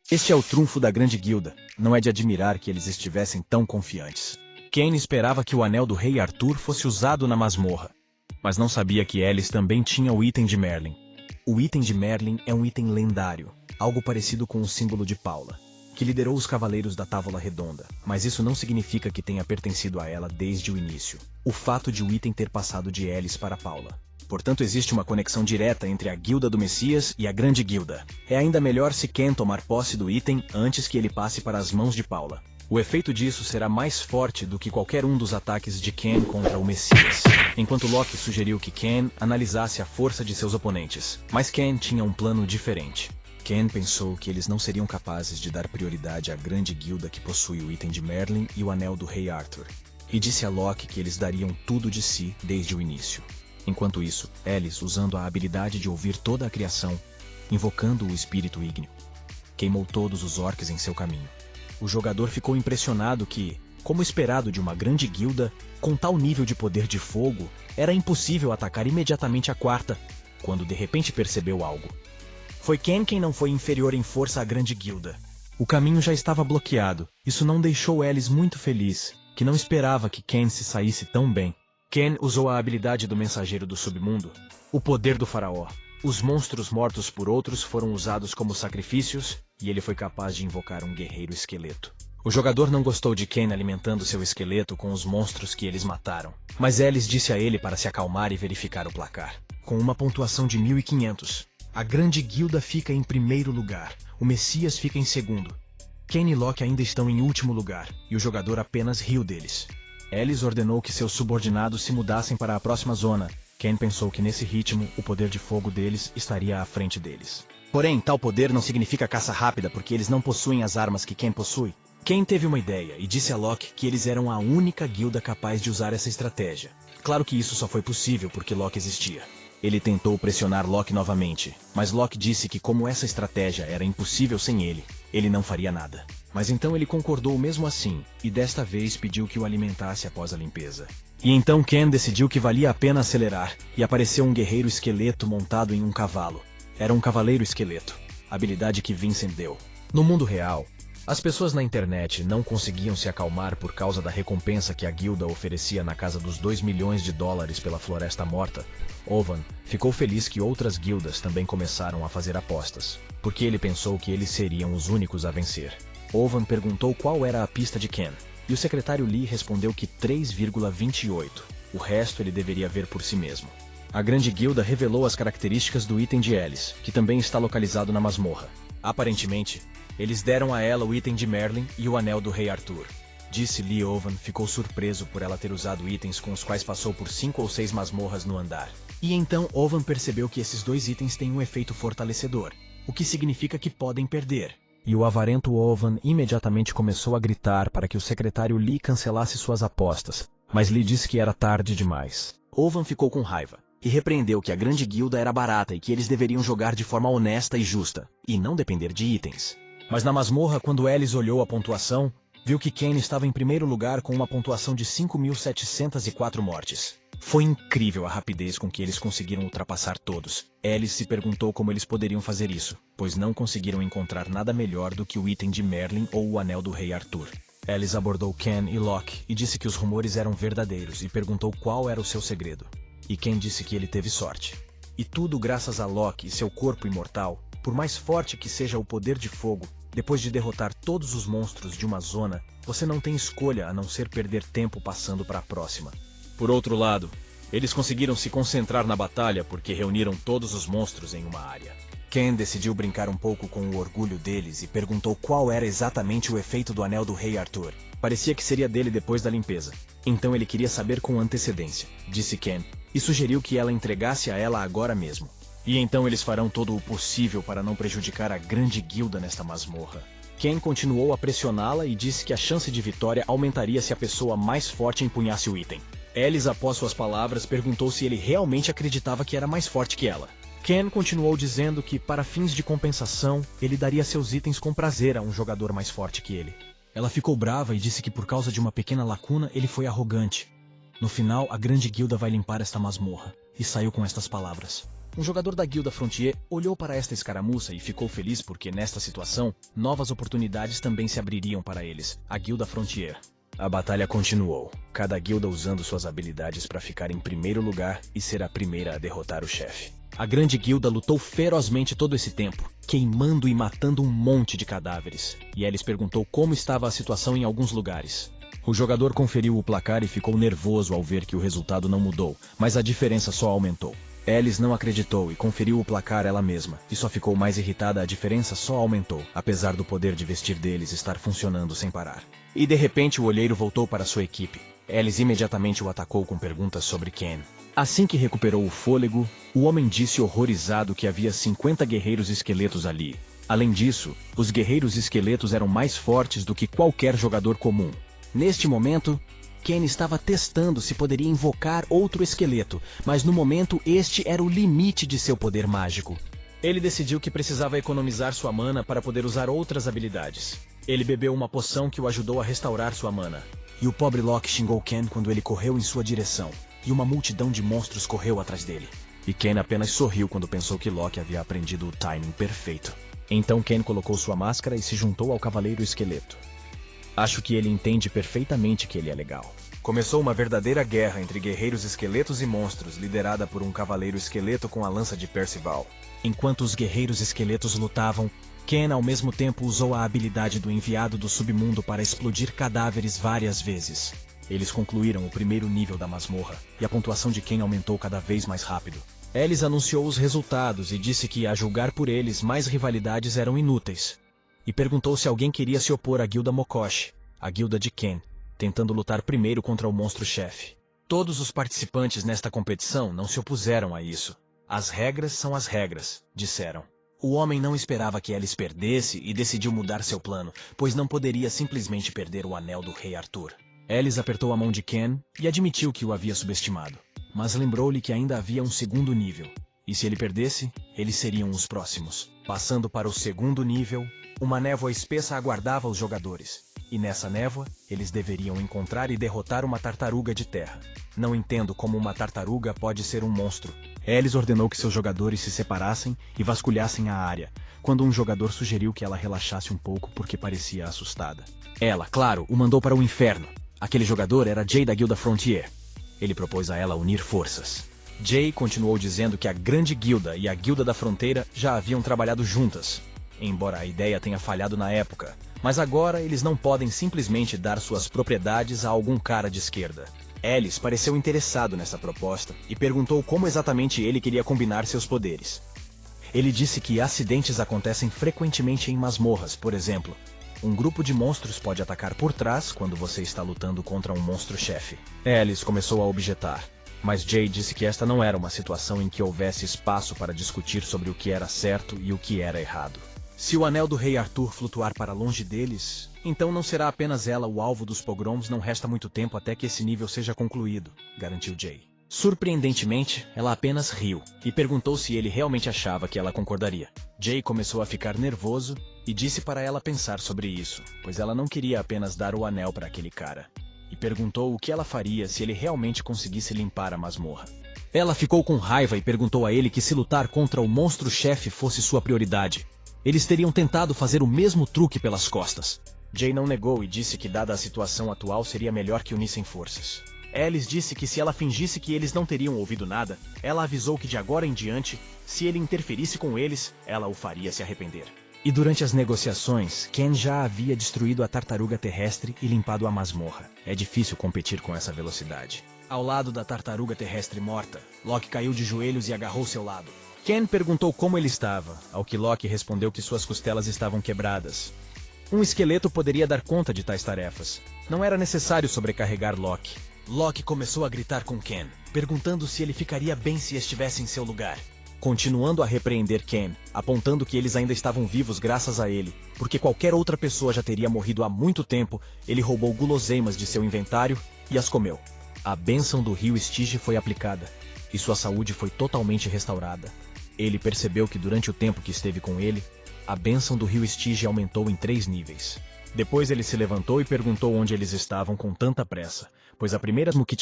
Este é o trunfo da grande guilda. Não é de admirar que eles estivessem tão confiantes. Kane esperava que o anel do rei Arthur fosse usado na masmorra, mas não sabia que Elis também tinha o item de Merlin. O item de Merlin é um item lendário, algo parecido com o símbolo de Paula, que liderou os Cavaleiros da Távola Redonda, mas isso não significa que tenha pertencido a ela desde o início. O fato de o item ter passado de Elis para Paula. Portanto, existe uma conexão direta entre a Guilda do Messias e a Grande Guilda. É ainda melhor se Ken tomar posse do item antes que ele passe para as mãos de Paula. O efeito disso será mais forte do que qualquer um dos ataques de Ken contra o Messias. Enquanto Loki sugeriu que Ken analisasse a força de seus oponentes, mas Ken tinha um plano diferente. Ken pensou que eles não seriam capazes de dar prioridade à Grande Guilda que possui o item de Merlin e o anel do rei Arthur, e disse a Loki que eles dariam tudo de si desde o início. Enquanto isso, Elis, usando a habilidade de ouvir toda a criação, invocando o espírito ígneo, queimou todos os orcs em seu caminho. O jogador ficou impressionado que, como esperado de uma grande guilda, com tal nível de poder de fogo, era impossível atacar imediatamente a quarta, quando de repente percebeu algo. Foi Ken quem não foi inferior em força à grande guilda. O caminho já estava bloqueado. Isso não deixou Elis muito feliz, que não esperava que Ken se saísse tão bem. Ken usou a habilidade do mensageiro do submundo, o poder do faraó. Os monstros mortos por outros foram usados como sacrifícios, e ele foi capaz de invocar um guerreiro esqueleto. O jogador não gostou de Ken alimentando seu esqueleto com os monstros que eles mataram, mas Elis disse a ele para se acalmar e verificar o placar. Com uma pontuação de 1500, a grande guilda fica em primeiro lugar, o Messias fica em segundo. Ken e Loki ainda estão em último lugar, e o jogador apenas riu deles. Elis ordenou que seus subordinados se mudassem para a próxima zona. Ken pensou que nesse ritmo, o poder de fogo deles estaria à frente deles. Porém, tal poder não significa caça rápida porque eles não possuem as armas que Ken possui. Ken teve uma ideia e disse a Loki que eles eram a única guilda capaz de usar essa estratégia. Claro que isso só foi possível porque Loki existia. Ele tentou pressionar Loki novamente, mas Loki disse que como essa estratégia era impossível sem ele, ele não faria nada. Mas então ele concordou mesmo assim, e desta vez pediu que o alimentasse após a limpeza. E então Ken decidiu que valia a pena acelerar, e apareceu um guerreiro esqueleto montado em um cavalo. Era um cavaleiro esqueleto, habilidade que Vincent deu. No mundo real, as pessoas na internet não conseguiam se acalmar por causa da recompensa que a guilda oferecia na casa dos 2 milhões de dólares pela Floresta Morta. Ovan ficou feliz que outras guildas também começaram a fazer apostas, porque ele pensou que eles seriam os únicos a vencer. Ovan perguntou qual era a pista de Ken, e o secretário Lee respondeu que 3,28. O resto ele deveria ver por si mesmo. A grande guilda revelou as características do item de Elis, que também está localizado na masmorra. Aparentemente, eles deram a ela o item de Merlin e o anel do rei Arthur. Disse Lee. Ovan ficou surpreso por ela ter usado itens com os quais passou por 5 ou 6 masmorras no andar. E então Ovan percebeu que esses dois itens têm um efeito fortalecedor, o que significa que podem perder. E o avarento Ovan imediatamente começou a gritar para que o secretário Lee cancelasse suas apostas, mas Lee disse que era tarde demais. Ovan ficou com raiva e repreendeu que a grande guilda era barata e que eles deveriam jogar de forma honesta e justa, e não depender de itens. Mas na masmorra, quando Elis olhou a pontuação, viu que Ken estava em primeiro lugar com uma pontuação de 5.704 mortes. Foi incrível a rapidez com que eles conseguiram ultrapassar todos. Elis se perguntou como eles poderiam fazer isso, pois não conseguiram encontrar nada melhor do que o item de Merlin ou o anel do rei Arthur. Elis abordou Ken e Loki e disse que os rumores eram verdadeiros e perguntou qual era o seu segredo. E Ken disse que ele teve sorte. E tudo graças a Loki e seu corpo imortal. Por mais forte que seja o poder de fogo, depois de derrotar todos os monstros de uma zona, você não tem escolha a não ser perder tempo passando para a próxima. Por outro lado, eles conseguiram se concentrar na batalha porque reuniram todos os monstros em uma área. Ken decidiu brincar um pouco com o orgulho deles e perguntou qual era exatamente o efeito do anel do rei Arthur. Parecia que seria dele depois da limpeza. Então ele queria saber com antecedência, disse Ken, e sugeriu que ela entregasse a ela agora mesmo. E então eles farão todo o possível para não prejudicar a grande guilda nesta masmorra. Ken continuou a pressioná-la e disse que a chance de vitória aumentaria se a pessoa mais forte empunhasse o item. Elis, após suas palavras, perguntou se ele realmente acreditava que era mais forte que ela. Ken continuou dizendo que, para fins de compensação, ele daria seus itens com prazer a um jogador mais forte que ele. Ela ficou brava e disse que por causa de uma pequena lacuna ele foi arrogante. No final, a grande guilda vai limpar esta masmorra, e saiu com estas palavras. Um jogador da Guilda Frontier olhou para esta escaramuça e ficou feliz porque, nesta situação, novas oportunidades também se abririam para eles, a Guilda Frontier. A batalha continuou, cada guilda usando suas habilidades para ficar em primeiro lugar e ser a primeira a derrotar o chefe. A grande guilda lutou ferozmente todo esse tempo, queimando e matando um monte de cadáveres, e Ellis perguntou como estava a situação em alguns lugares. O jogador conferiu o placar e ficou nervoso ao ver que o resultado não mudou, mas a diferença só aumentou. Ellis não acreditou e conferiu o placar ela mesma, e só ficou mais irritada. A diferença só aumentou, apesar do poder de vestir deles estar funcionando sem parar. E de repente o olheiro voltou para sua equipe. Ellis imediatamente o atacou com perguntas sobre Ken. Assim que recuperou o fôlego, o homem disse horrorizado que havia 50 guerreiros esqueletos ali. Além disso, os guerreiros esqueletos eram mais fortes do que qualquer jogador comum. Neste momento, Ken estava testando se poderia invocar outro esqueleto, mas no momento este era o limite de seu poder mágico. Ele decidiu que precisava economizar sua mana para poder usar outras habilidades. Ele bebeu uma poção que o ajudou a restaurar sua mana. E o pobre Locke xingou Ken quando ele correu em sua direção, e uma multidão de monstros correu atrás dele. E Ken apenas sorriu quando pensou que Locke havia aprendido o timing perfeito. Então Ken colocou sua máscara e se juntou ao Cavaleiro Esqueleto. Acho que ele entende perfeitamente que ele é legal. Começou uma verdadeira guerra entre guerreiros esqueletos e monstros, liderada por um cavaleiro esqueleto com a lança de Percival. Enquanto os guerreiros esqueletos lutavam, Ken ao mesmo tempo usou a habilidade do enviado do submundo para explodir cadáveres várias vezes. Eles concluíram o primeiro nível da masmorra, e a pontuação de Ken aumentou cada vez mais rápido. Ellis anunciou os resultados e disse que, a julgar por eles, mais rivalidades eram inúteis. E perguntou se alguém queria se opor à guilda Mokoshi, a guilda de Ken, tentando lutar primeiro contra o monstro-chefe. Todos os participantes nesta competição não se opuseram a isso. As regras são as regras, disseram. O homem não esperava que Ellis perdesse e decidiu mudar seu plano, pois não poderia simplesmente perder o anel do rei Arthur. Ellis apertou a mão de Ken e admitiu que o havia subestimado, mas lembrou-lhe que ainda havia um segundo nível, e se ele perdesse, eles seriam os próximos. Passando para o segundo nível, uma névoa espessa aguardava os jogadores, e nessa névoa, eles deveriam encontrar e derrotar uma tartaruga de terra. Não entendo como uma tartaruga pode ser um monstro. Ellis ordenou que seus jogadores se separassem e vasculhassem a área, quando um jogador sugeriu que ela relaxasse um pouco porque parecia assustada. Ela, claro, o mandou para o inferno. Aquele jogador era Jay da Guilda Frontier. Ele propôs a ela unir forças. Jay continuou dizendo que a Grande Guilda e a Guilda da Fronteira já haviam trabalhado juntas, embora a ideia tenha falhado na época. Mas agora eles não podem simplesmente dar suas propriedades a algum cara de esquerda. Ellis pareceu interessado nessa proposta e perguntou como exatamente ele queria combinar seus poderes. Ele disse que acidentes acontecem frequentemente em masmorras, por exemplo. Um grupo de monstros pode atacar por trás quando você está lutando contra um monstro-chefe. Ellis começou a objetar, mas Jay disse que esta não era uma situação em que houvesse espaço para discutir sobre o que era certo e o que era errado. Se o anel do rei Arthur flutuar para longe deles, então não será apenas ela o alvo dos pogroms. Não resta muito tempo até que esse nível seja concluído, garantiu Jay. Surpreendentemente, ela apenas riu e perguntou se ele realmente achava que ela concordaria. Jay começou a ficar nervoso e disse para ela pensar sobre isso, pois ela não queria apenas dar o anel para aquele cara. E perguntou o que ela faria se ele realmente conseguisse limpar a masmorra. Ela ficou com raiva e perguntou a ele que se lutar contra o monstro-chefe fosse sua prioridade, eles teriam tentado fazer o mesmo truque pelas costas. Jay não negou e disse que, dada a situação atual, seria melhor que unissem forças. Ellis disse que se ela fingisse que eles não teriam ouvido nada, ela avisou que de agora em diante, se ele interferisse com eles, ela o faria se arrepender. E durante as negociações, Ken já havia destruído a tartaruga terrestre e limpado a masmorra. É difícil competir com essa velocidade. Ao lado da tartaruga terrestre morta, Locke caiu de joelhos e agarrou seu lado. Ken perguntou como ele estava, ao que Locke respondeu que suas costelas estavam quebradas. Um esqueleto poderia dar conta de tais tarefas. Não era necessário sobrecarregar Locke. Locke começou a gritar com Ken, perguntando se ele ficaria bem se estivesse em seu lugar. Continuando a repreender Ken, apontando que eles ainda estavam vivos graças a ele, porque qualquer outra pessoa já teria morrido há muito tempo, ele roubou guloseimas de seu inventário e as comeu. A bênção do rio Stygia foi aplicada, e sua saúde foi totalmente restaurada. Ele percebeu que durante o tempo que esteve com ele, a bênção do rio Stygia aumentou em 3 níveis. Depois ele se levantou e perguntou onde eles estavam com tanta pressa, pois a primeira que